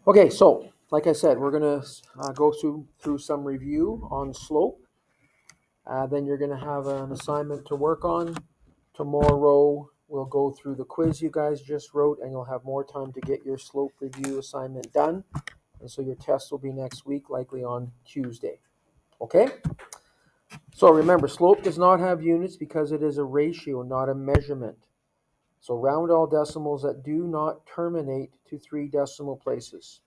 Okay, so like I said, we're gonna go through some review on slope. Then you're gonna have an assignment to work on. Tomorrow we'll go through the quiz you guys just wrote, and you'll have more time to get your slope review assignment done. And so your test will be next week, likely on Tuesday. Okay? So remember, slope does not have units because it is a ratio, not a measurement. So round all decimals that do not terminate to 3 decimal places.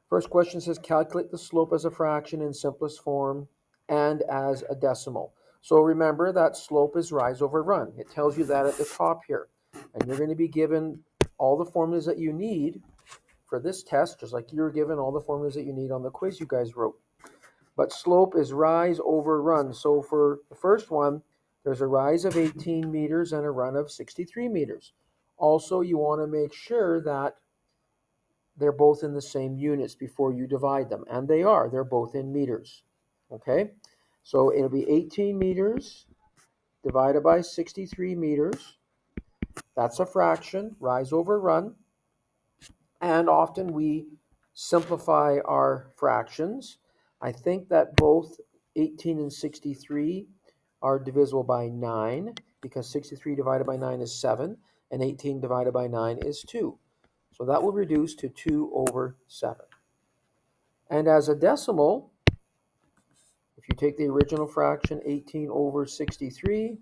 First question says calculate the slope as a fraction in simplest form and as a decimal. So remember that slope is rise over run. It tells you that at the top here. And you're going to be given all the formulas that you need for this test, just like you were given all the formulas that you need on the quiz you guys wrote. But slope is rise over run. So for the first one, there's a rise of 18 meters and a run of 63 meters. Also, you want to make sure that they're both in the same units before you divide them. And they are. They're both in meters. Okay? So it'll be 18 meters divided by 63 meters. That's a fraction, rise over run. And often we simplify our fractions. I think that both 18 and 63 are divisible by 9 because 63 divided by 9 is 7 and 18 divided by 9 is 2. So that will reduce to 2 over 7. And as a decimal, if you take the original fraction, 18 over 63,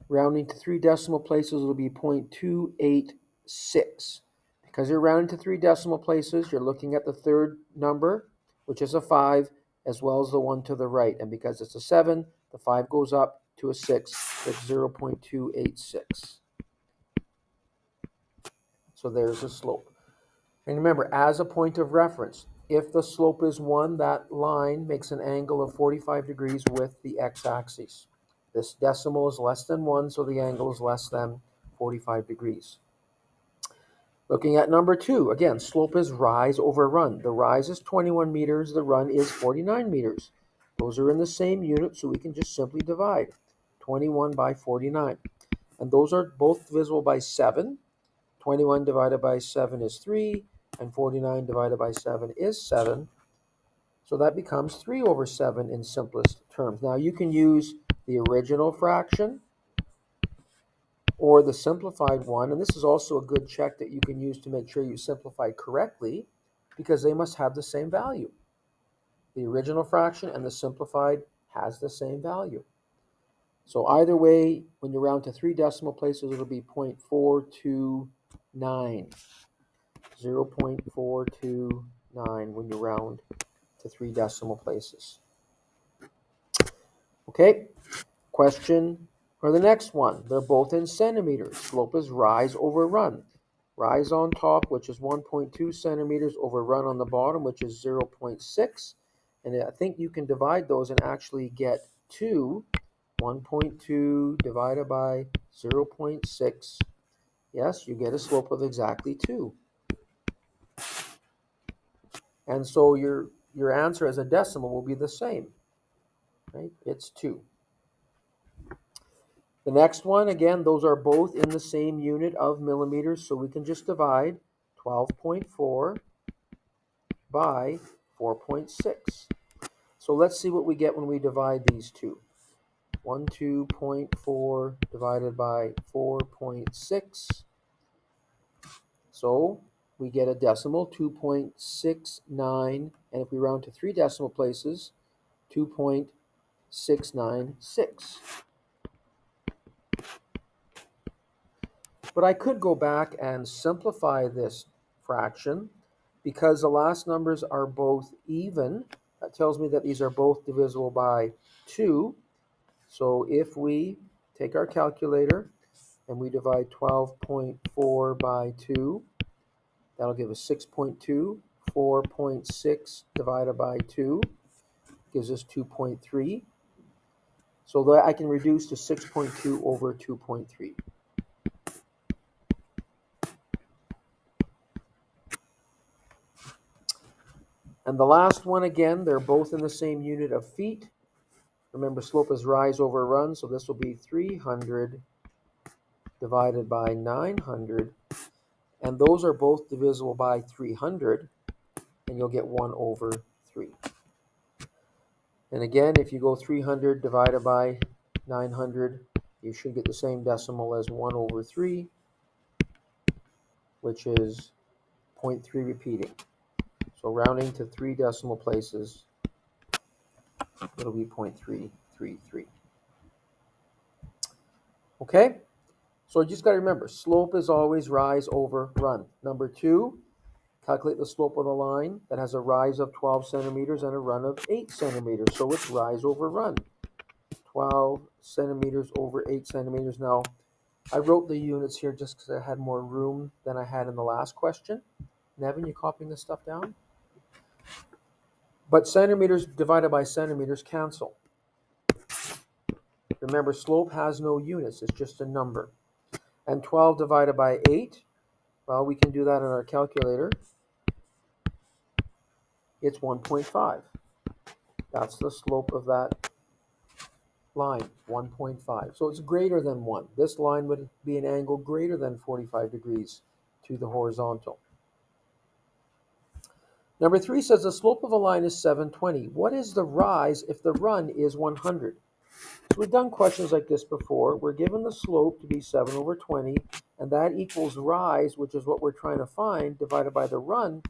rounding to 3 decimal places, it'll be 0.286. Because you're rounding to 3 decimal places, you're looking at the third number, which is a 5, as well as the one to the right. And because it's a 7, the 5 goes up to a 6, it's 0.286. So there's the slope. And remember, as a point of reference, if the slope is 1, that line makes an angle of 45 degrees with the x-axis. This decimal is less than 1, so the angle is less than 45 degrees. Looking at number 2, again, slope is rise over run. The rise is 21 meters, the run is 49 meters. Those are in the same unit, so we can just simply divide 21 by 49. And those are both divisible by 7. 21 divided by 7 is 3, and 49 divided by 7 is 7. So that becomes 3 over 7 in simplest terms. Now you can use the original fraction or the simplified one, and this is also a good check that you can use to make sure you simplify correctly because they must have the same value. The original fraction and the simplified has the same value. So either way, when you round to 3 decimal places, it'll be 0.429. 0.429 when you round to 3 decimal places. Okay, question for the next one. They're both in centimeters. Slope is rise over run. Rise on top, which is 1.2 centimeters, over run on the bottom, which is 0.6. And I think you can divide those and actually get 2. 1.2 divided by 0.6. Yes, you get a slope of exactly 2. And so your answer as a decimal will be the same, right? It's 2. The next one, again, those are both in the same unit of millimeters, so we can just divide 12.4 by 4.6. So let's see what we get when we divide these two. 12.4 divided by 4.6. So we get a decimal, 2.69, and if we round to 3 decimal places, 2.696. But I could go back and simplify this fraction because the last numbers are both even. That tells me that these are both divisible by 2. So if we take our calculator and we divide 12.4 by 2, that'll give us 6.2. 4.6 divided by 2 gives us 2.3. So that I can reduce to 6.2 over 2.3. And the last one, again, they're both in the same unit of feet. Remember, slope is rise over run, so this will be 300 divided by 900. and those are both divisible by 300, and you'll get 1 over 3. And again, if you go 300 divided by 900, you should get the same decimal as 1 over 3, which is 0.3 repeating. So rounding to 3 decimal places, it'll be 0.333. Okay? So you just got to remember, slope is always rise over run. Number 2, calculate the slope of the line that has a rise of 12 centimeters and a run of 8 centimeters. So it's rise over run. 12 centimeters over 8 centimeters. Now, I wrote the units here just because I had more room than I had in the last question. Nevin, you copying this stuff down? But centimeters divided by centimeters cancel. Remember, slope has no units. It's just a number. And 12 divided by 8, well, we can do that in our calculator. It's 1.5. That's the slope of that line, 1.5. So it's greater than 1. This line would be an angle greater than 45 degrees to the horizontal. Number 3 says the slope of a line is 720. What is the rise if the run is 100? So we've done questions like this before. We're given the slope to be 7 over 20, and that equals rise, which is what we're trying to find, divided by the run,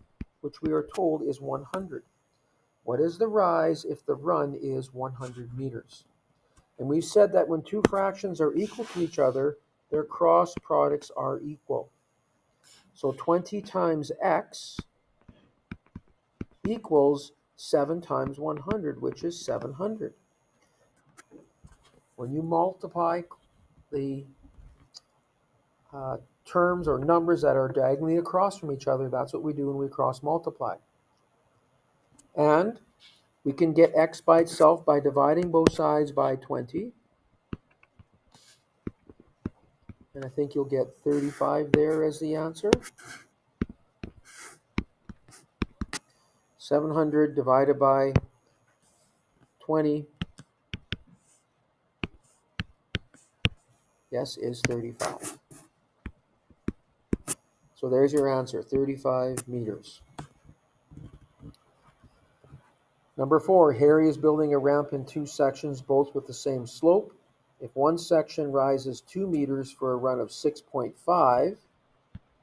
which we are told is 100. What is the rise if the run is 100 meters? And we've said that when two fractions are equal to each other, their cross products are equal. So 20 times x equals 7 times 100, which is 700. When you multiply the terms or numbers that are diagonally across from each other, that's what we do when we cross multiply. And we can get x by itself by dividing both sides by 20. And I think you'll get 35 there as the answer. 700 divided by 20, yes, is 35. So there's your answer, 35 meters. Number 4, Harry is building a ramp in 2 sections, both with the same slope. If one section rises 2 meters for a run of 6.5,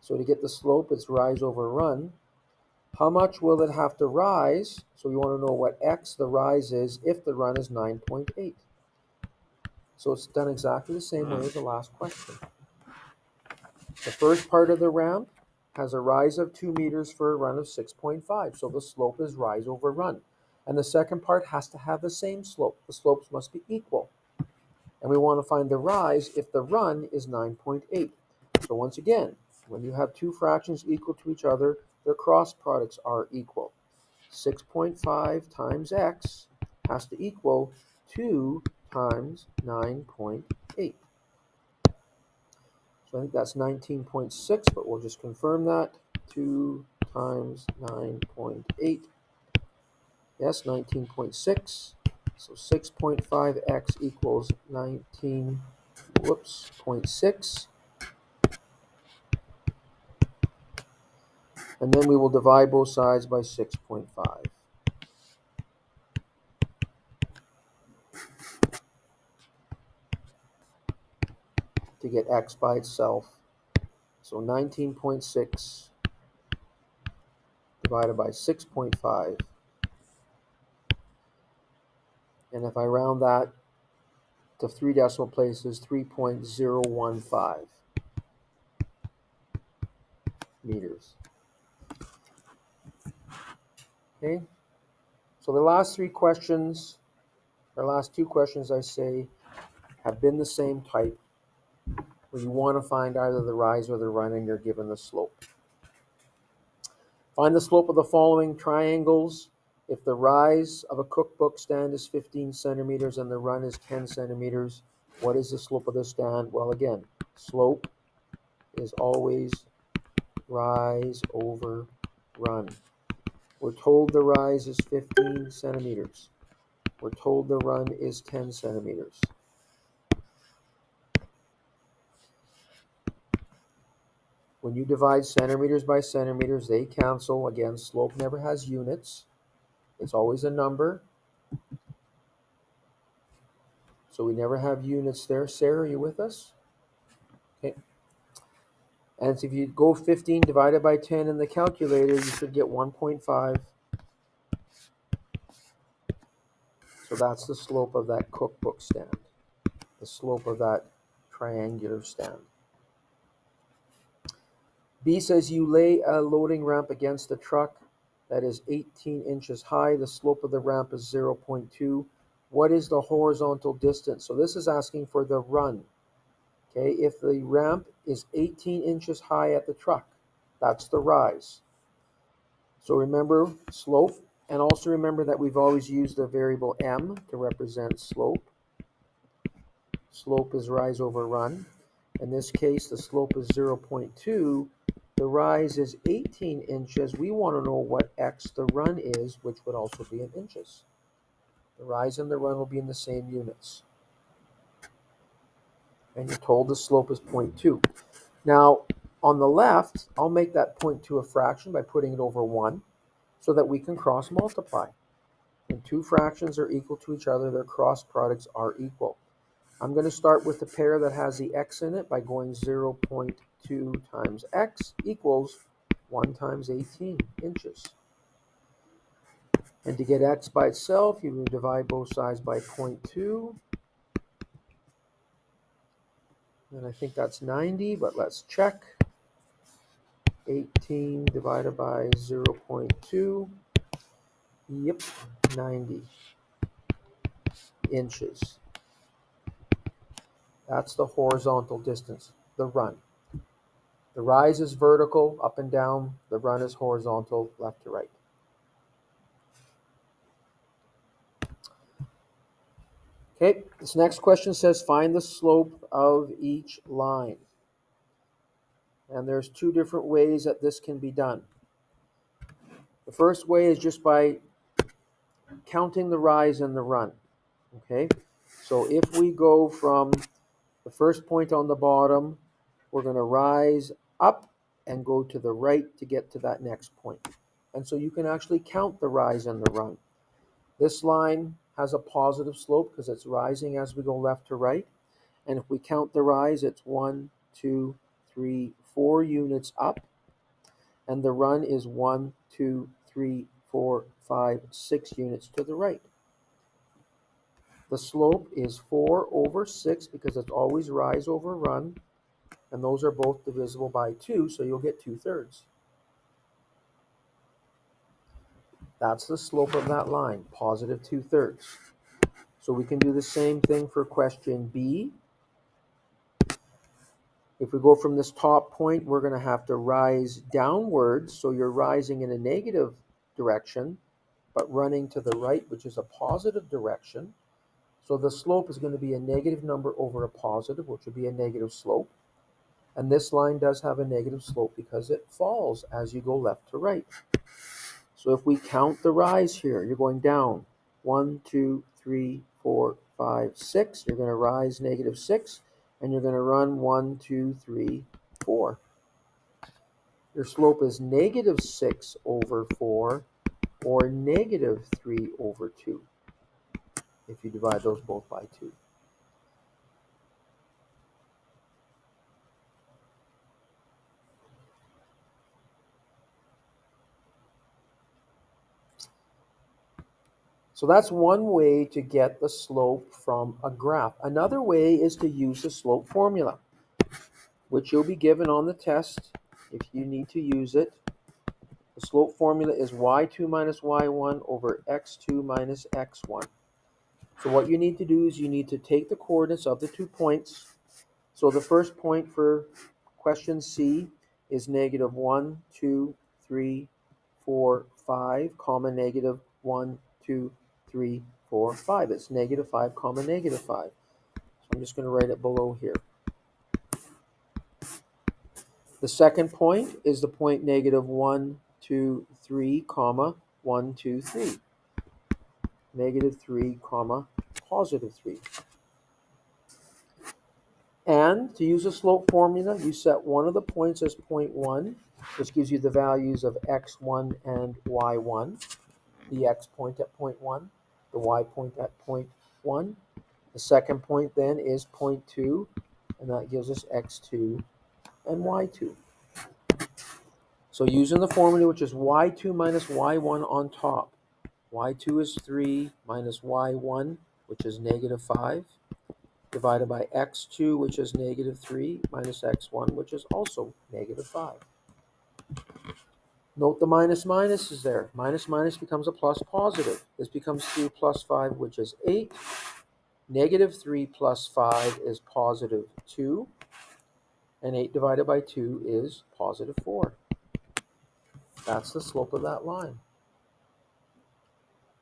so to get the slope, it's rise over run. How much will it have to rise? So we want to know what x the rise is if the run is 9.8. So it's done exactly the same way as the last question. The first part of the ramp has a rise of 2 meters for a run of 6.5. So the slope is rise over run. And the second part has to have the same slope. The slopes must be equal. And we want to find the rise if the run is 9.8. So once again, when you have two fractions equal to each other, their cross products are equal. 6.5 times x has to equal 2 times 9.8. So I think that's 19.6, but we'll just confirm that. 2 times 9.8. Yes, 19.6. So 6.5x equals 19.6. And then we will divide both sides by 6.5. To get x by itself. So 19.6 divided by 6.5. And if I round that to 3 decimal places, 3.015 meters. Okay, so the last 3 questions, or last 2 questions I say, have been the same type, where you want to find either the rise or the run and you're given the slope. Find the slope of the following triangles. If the rise of a cookbook stand is 15 centimeters and the run is 10 centimeters, what is the slope of the stand? Well, again, slope is always rise over run. We're told the rise is 15 centimeters. We're told the run is 10 centimeters. When you divide centimeters by centimeters, they cancel. Again, slope never has units. It's always a number. So we never have units there. Sarah, are you with us? Okay. And if you go 15 divided by 10 in the calculator, you should get 1.5. So that's the slope of that cookbook stand, the slope of that triangular stand. B says you lay a loading ramp against the truck that is 18 inches high. The slope of the ramp is 0.2. What is the horizontal distance? So this is asking for the run. Okay, if the ramp is 18 inches high at the truck, that's the rise. So remember slope, and also remember that we've always used the variable m to represent slope. Slope is rise over run. In this case, the slope is 0.2. The rise is 18 inches. We want to know what x the run is, which would also be in inches. The rise and the run will be in the same units. And you're told the slope is 0.2. Now, on the left, I'll make that 0.2 a fraction by putting it over 1 so that we can cross multiply. When two fractions are equal to each other, their cross products are equal. I'm going to start with the pair that has the x in it by going 0.2 times x equals 1 times 18 inches. And to get x by itself, you would divide both sides by 0.2. And I think that's 90, but let's check. 18 divided by 0.2. Yep, 90 inches. That's the horizontal distance, the run. The rise is vertical, up and down. The run is horizontal, left to right. Okay, this next question says find the slope of each line. And there's two different ways that this can be done. The first way is just by counting the rise and the run. Okay, so if we go from the first point on the bottom, we're going to rise up and go to the right to get to that next point. And so you can actually count the rise and the run. This line has a positive slope because it's rising as we go left to right. And if we count the rise, it's 1, 2, 3, 4 units up. And the run is 1, 2, 3, 4, 5, 6 units to the right. The slope is 4 over 6 because it's always rise over run. And those are both divisible by 2, so you'll get 2/3. That's the slope of that line, positive 2/3. So we can do the same thing for question B. If we go from this top point, we're going to have to rise downwards. So you're rising in a negative direction, but running to the right, which is a positive direction. So the slope is going to be a negative number over a positive, which would be a negative slope. And this line does have a negative slope because it falls as you go left to right. So if we count the rise here, you're going down 1, 2, 3, 4, 5, 6. You're going to rise negative 6, and you're going to run 1, 2, 3, 4. Your slope is negative 6 over 4 or negative 3 over 2 if you divide those both by 2. So that's one way to get the slope from a graph. Another way is to use the slope formula, which you'll be given on the test if you need to use it. The slope formula is y2 minus y1 over x2 minus x1. So what you need to do is you need to take the coordinates of the 2 points. So the first point for question C is negative 1, 2, 3, 4, 5, comma negative 1, 2, 3, 4, 5. It's negative 5, comma negative 5. So I'm just going to write it below here. The second point is the point negative 1, 2, 3, comma 1, 2, 3. Negative 3, comma positive 3. And to use a slope formula, you set one of the points as 0.1, which gives you the values of x1 and y1. The x point at 0.1, the y point at 0.1. The second point then is 0.2, and that gives us x2 and y2. So using the formula, which is y2 minus y1 on top, y2 is 3 minus y1, which is negative 5, divided by x2, which is negative 3, minus x1, which is also negative 5. Note the minus minus is there. Minus minus becomes a plus positive. This becomes 3 plus 5, which is 8. Negative 3 plus 5 is positive 2. And 8 divided by 2 is positive 4. That's the slope of that line.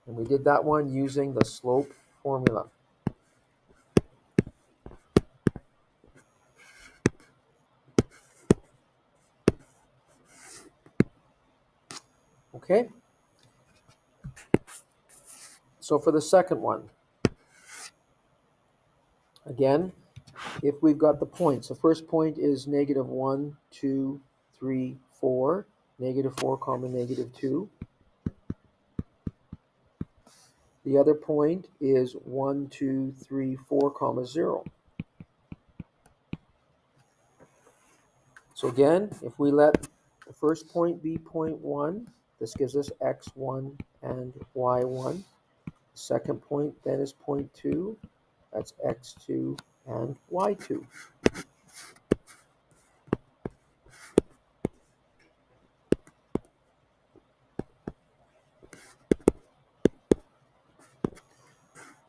And we did that one using the slope formula. Okay? So for the second one, again, if we've got the points, the first point is negative 1, 2, 3, 4, negative 4 comma negative 2. The other point is 1, 2, 3, 4 comma 0. So again, if we let the first point be 0.1, this gives us x1 and y1. The second point then is 0.2, that's x2 and y2.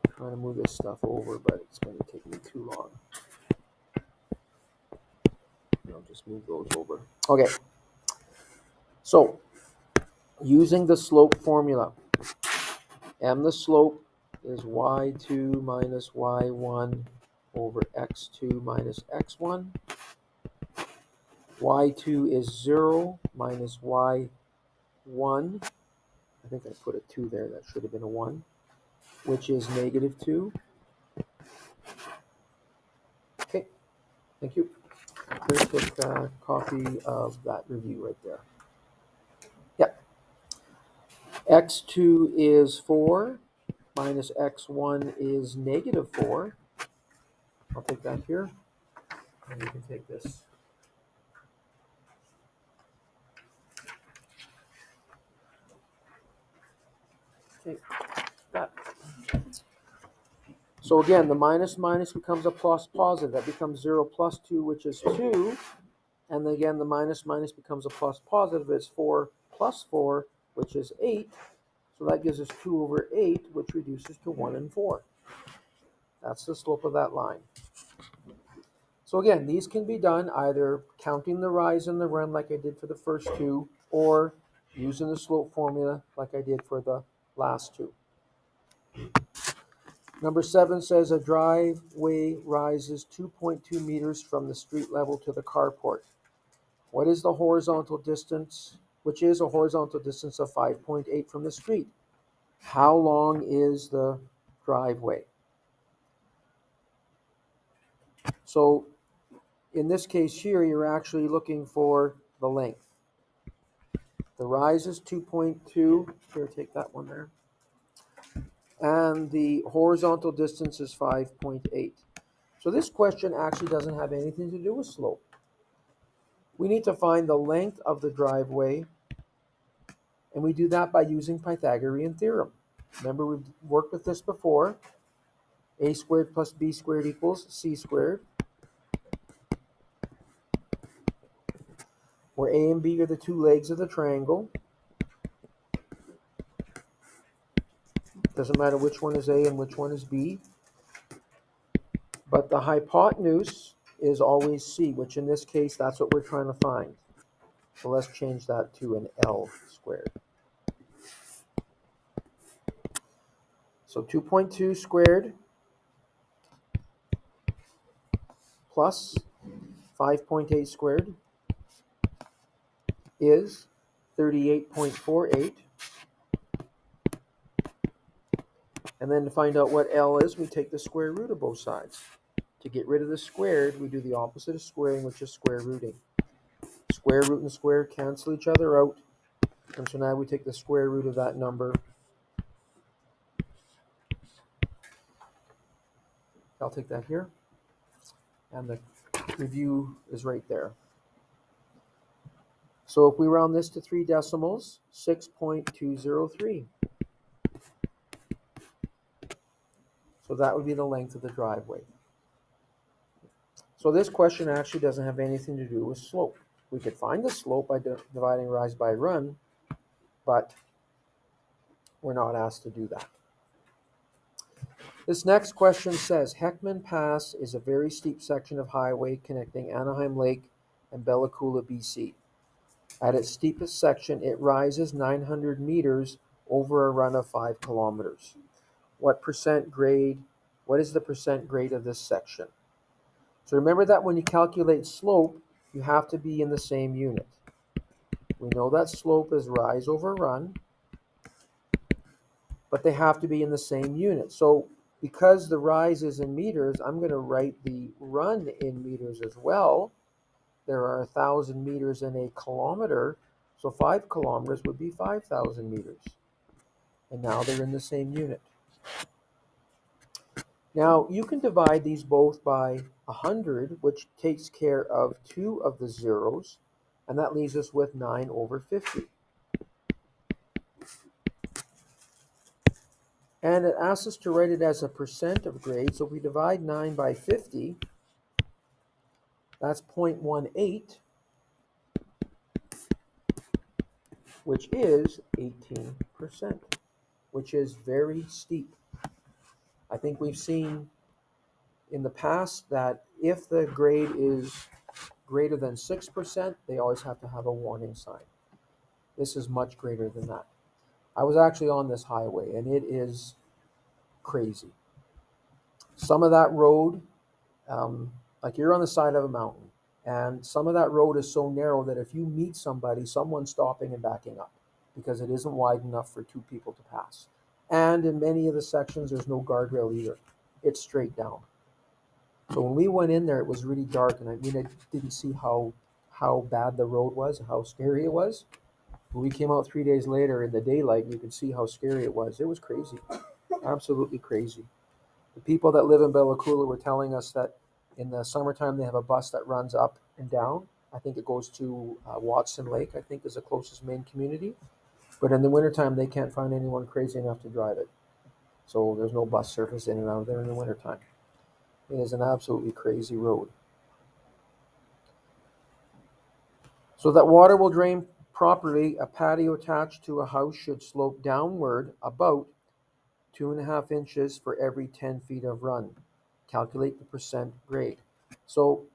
I'm trying to move this stuff over, but it's going to take me too long. I'll just move those over. Okay, so using the slope formula, and the slope is y2 minus y1 over x2 minus x1. y2 is 0 minus y1. I think I put a 2 there. That should have been a 1, which is negative 2. Okay, thank you. Here's a copy of that review right there. Yep. x2 is 4 minus x1 is negative 4. I'll take that here. And you can take this. Okay, that. So again, the minus minus becomes a plus positive. That becomes 0 plus 2, which is 2. And then again, the minus minus becomes a plus positive. It's 4 plus 4, which is 8. So that gives us 2 over 8, which reduces to 1 and 4. That's the slope of that line. So again, these can be done either counting the rise and the run like I did for the first two, or using the slope formula like I did for the last two. Number 7 says a driveway rises 2.2 meters from the street level to the carport. What is the horizontal distance, which is a horizontal distance of 5.8 from the street? How long is the driveway? So in this case here, you're actually looking for the length. The rise is 2.2. Here, take that one there. And the horizontal distance is 5.8. So this question actually doesn't have anything to do with slope. We need to find the length of the driveway, and we do that by using Pythagorean theorem. Remember, we've worked with this before. A squared plus b squared equals c squared, where a and b are the two legs of the triangle. Doesn't matter which one is a and which one is b. But the hypotenuse is always c, which in this case, that's what we're trying to find. So let's change that to an L squared. So 2.2 squared plus 5.8 squared is 38.48. And then to find out what L is, we take the square root of both sides To get rid of the squared, we do the opposite of squaring, which is square rooting. Square root and square cancel each other out. And so now we take the square root of that number. I'll take that here. And the review is right there. So if we round this to 3 decimals, 6.203. So that would be the length of the driveway. So this question actually doesn't have anything to do with slope. We could find the slope by dividing rise by run, but we're not asked to do that. This next question says, Heckman Pass is a very steep section of highway connecting Anaheim Lake and Bella Coola, BC. At its steepest section, it rises 900 meters over a run of 5 kilometers. What is the percent grade of this section? So remember that when you calculate slope, you have to be in the same unit. We know that slope is rise over run, but they have to be in the same unit. So because the rise is in meters, I'm going to write the run in meters as well. There are 1,000 meters in a kilometer, so 5 kilometers would be 5,000 meters. And now they're in the same unit. Now you can divide these both by 100, which takes care of 2 of the zeros, and that leaves us with 9 over 50. And it asks us to write it as a percent of grade, so if we divide 9 by 50, that's 0.18, which is 18%, which is very steep. I think we've seen in the past that if the grade is greater than 6%, they always have to have a warning sign. This is much greater than that. I was actually on this highway, and it is crazy. Some of that road, like you're on the side of a mountain, and some of that road is so narrow that if you meet somebody, someone's stopping and backing up because it isn't wide enough for 2 people to pass. And in many of the sections, there's no guardrail either. It's straight down. So when we went in there, it was really dark, and I didn't see how bad the road was, how scary it was. When we came out 3 days later in the daylight, you could see how scary it was. It was crazy, absolutely crazy. The people that live in Bella Coola were telling us that in the summertime, they have a bus that runs up and down. I think it goes to Watson Lake, I think is the closest main community. But in the wintertime, they can't find anyone crazy enough to drive it. So there's no bus service in and out of there in the wintertime. It is an absolutely crazy road. So that water will drain properly, a patio attached to a house should slope downward about 2.5 inches for every 10 feet of run. Calculate the percent grade. So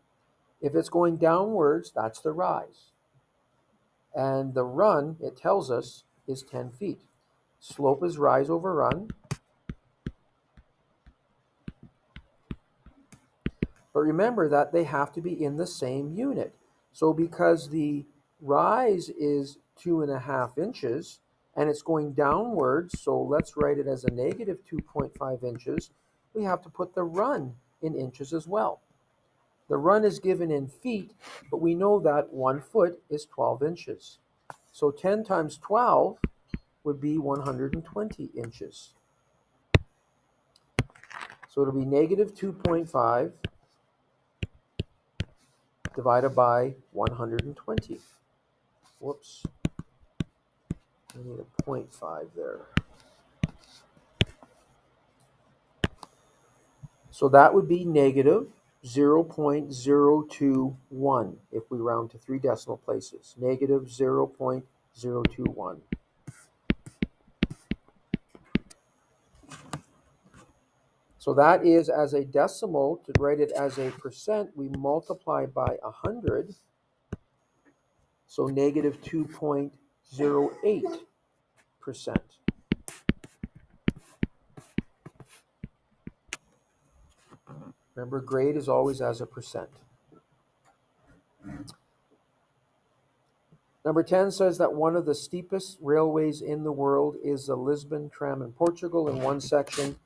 if it's going downwards, that's the rise. And the run, it tells us, is 10 feet. Slope is rise over run. But remember that they have to be in the same unit. So because the rise is 2.5 inches and it's going downwards, so let's write it as a negative 2.5 inches, we have to put the run in inches as well. The run is given in feet, but we know that 1 foot is 12 inches. So 10 times 12 would be 120 inches. So it'll be negative 2.5 divided by 120. Whoops. I need a 0.5 there. So that would be negative 0.021 if we round to 3 decimal places. Negative 0.021. So that is, as a decimal, to write it as a percent, we multiply by 100. So negative 2.08%. Remember, grade is always as a percent. Number 10 says that one of the steepest railways in the world is the Lisbon tram in Portugal. In one section,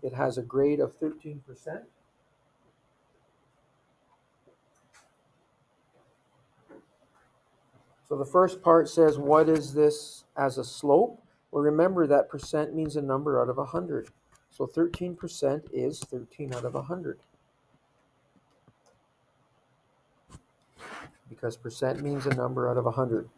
it has a grade of 13%. So the first part says, what is this as a slope? Well, remember that percent means a number out of 100. So 13% is 13 out of 100. Because percent means a number out of 100.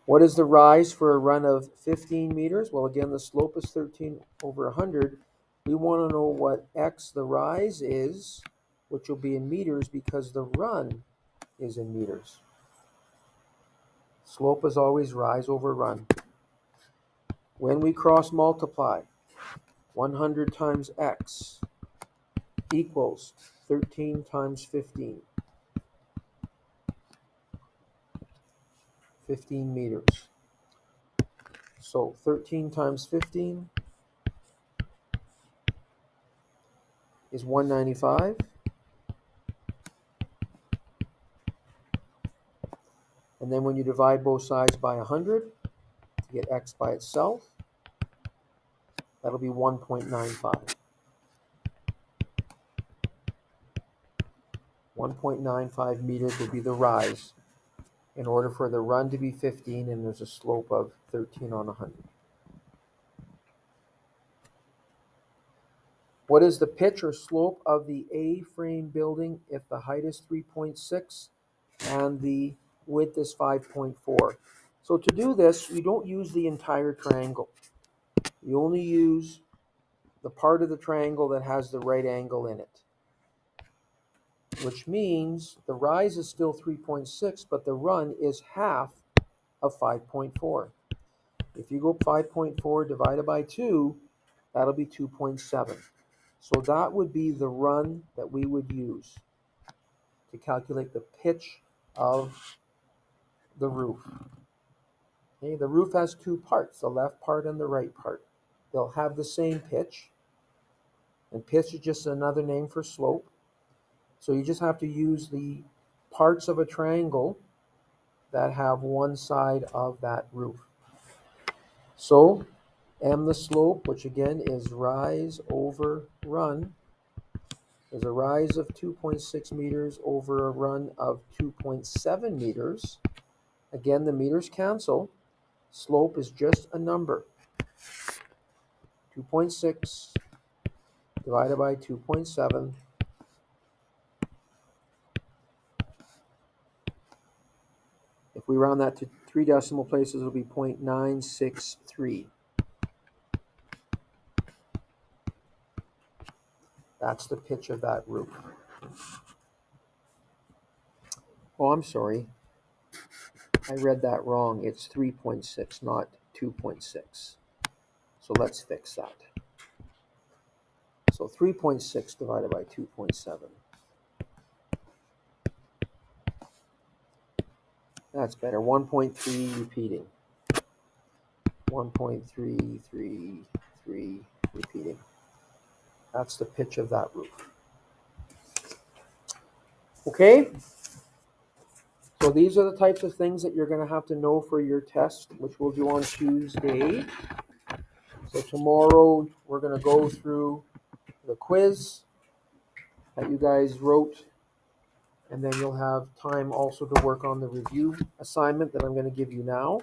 What is the rise for a run of 15 meters? Well, again, the slope is 13 over 100. We want to know what x, the rise, is, which will be in meters because the run is in meters. Slope is always rise over run. When we cross multiply, 100 times x equals 13 times 15. 15 meters. So 13 times 15 is 195. And then when you divide both sides by 100 to get x by itself, that'll be 1.95. 1.95 meters will be the rise in order for the run to be 15 and there's a slope of 13 on 100. What is the pitch or slope of the A-frame building if the height is 3.6 and the width is 5.4? So to do this, you don't use the entire triangle. You only use the part of the triangle that has the right angle in it, which means the rise is still 3.6, but the run is half of 5.4. If you go 5.4 divided by 2, that'll be 2.7. So that would be the run that we would use to calculate the pitch of the roof. Okay, the roof has two parts, the left part and the right part. They'll have the same pitch, and pitch is just another name for slope. So you just have to use the parts of a triangle that have one side of that roof. So m, the slope, which again is rise over run, is a rise of 2.6 meters over a run of 2.7 meters. Again, the meters cancel. Slope is just a number. 2.6 divided by 2.7. If we round that to 3 decimal places, it'll be 0.963. That's the pitch of that roof. Oh, I'm sorry. I read that wrong. It's 3.6, not 2.6. So let's fix that. So 3.6 divided by 2.7. That's better. 1.3 repeating. 1.333 repeating. That's the pitch of that roof. Okay? So these are the types of things that you're going to have to know for your test, which we'll do on Tuesday. So tomorrow we're going to go through the quiz that you guys wrote, and then you'll have time also to work on the review assignment that I'm going to give you now.